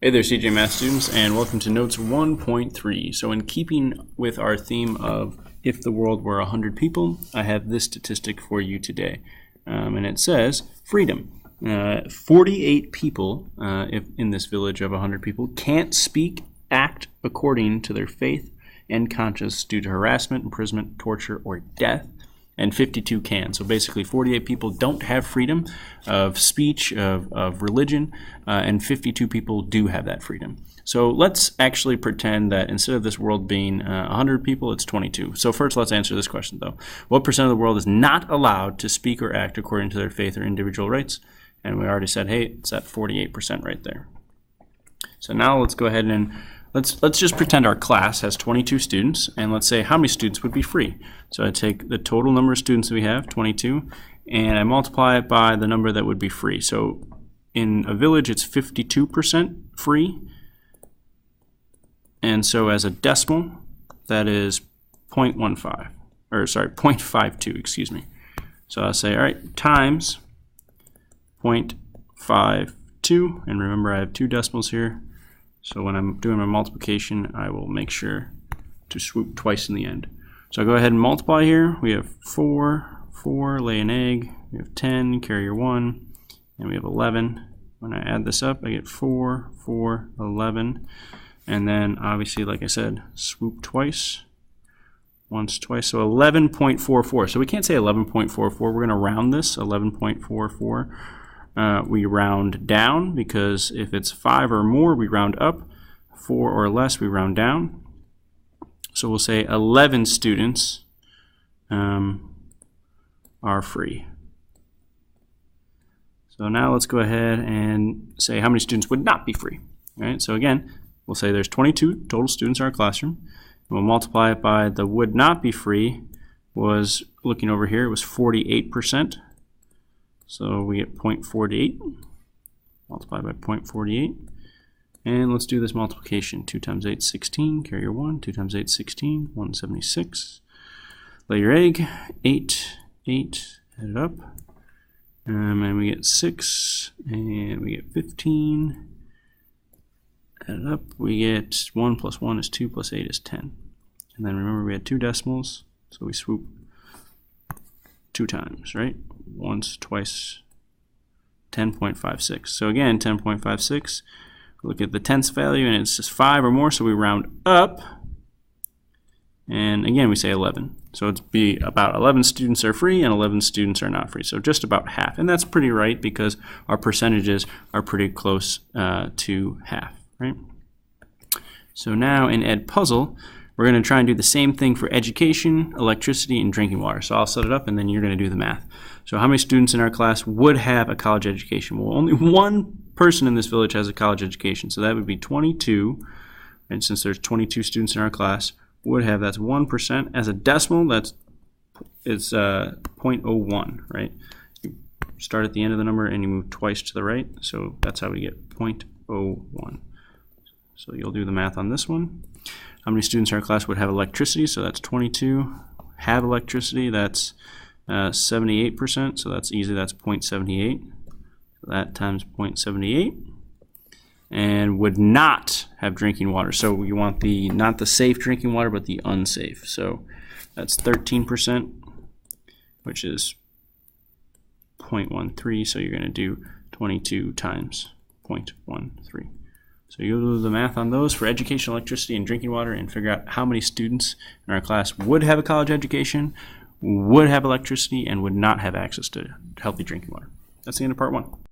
Hey there, CJ Math students, and welcome to Notes 1.3. So in keeping with our theme of if the world were 100 people, I have this statistic for you today. And it says freedom. 48 people in this village of 100 people can't speak, act according to their faith and conscience due to harassment, imprisonment, torture, or death. And 52 can. So basically 48 people don't have freedom of speech, of religion, and 52 people do have that freedom. So let's actually pretend that instead of this world being 100 people, it's 22. So first let's answer this question though. What percent of the world is not allowed to speak or act according to their faith or individual rights? And we already said, hey, it's at 48% right there. So now let's go ahead and Let's just pretend our class has 22 students, and let's say how many students would be free. So I take the total number of students we have, 22, and I multiply it by the number that would be free. So in a village, it's 52% free. And so as a decimal, that is 0.52, excuse me. So I'll say, all right, times 0.52, and remember I have two decimals here. So when I'm doing my multiplication, I will make sure to swoop twice in the end. So I'll go ahead and multiply here. We have 4, lay an egg. We have 10, carrier 1, and we have 11. When I add this up, I get 4, 11. And then obviously, like I said, swoop twice, once, twice. So 11.44. So we can't say 11.44. We're going to round this, 11.44. We round down because if it's 5 or more, we round up. 4 or less, we round down. So we'll say 11 students are free. So now let's go ahead and say how many students would not be free. All right, so again, we'll say there's 22 total students in our classroom. We'll multiply it by the would not be free was, looking over here, it was 48%. So we get 0.48, multiply by 0.48, and let's do this multiplication. 2 times 8 is 16, carrier 1, 2 times 8 is 16, 176. Lay your egg, 8, add it up, and we get 6, and we get 15, add it up, we get 1 plus 1 is 2 plus 8 is 10. And then remember we had two decimals, so we swoop 2 times, right? Once, twice, 10.56. So again, 10.56. Look at the tenths value, and it's just 5 or more, so we round up. And again, we say 11. So it'd be about 11 students are free and 11 students are not free. So just about half. And that's pretty right because our percentages are pretty close to half, right? So now in Ed Puzzle, we're going to try and do the same thing for education, electricity, and drinking water. So I'll set it up, and then you're going to do the math. So how many students in our class would have a college education? Well, only one person in this village has a college education. So that would be 22. And since there's 22 students in our class, would have, that's 1%. As a decimal, it's 0.01, right? You start at the end of the number, and you move twice to the right. So that's how we get 0.01. So you'll do the math on this one. How many students in our class would have electricity? So that's 22. Have electricity, that's 78%. So that's easy, that's 0.78. So that times 0.78. And would not have drinking water. So you want not the safe drinking water, but the unsafe. So that's 13%, which is 0.13. So you're going to do 22 times 0.13. So you'll do the math on those for education, electricity, and drinking water and figure out how many students in our class would have a college education, would have electricity, and would not have access to healthy drinking water. That's the end of part 1.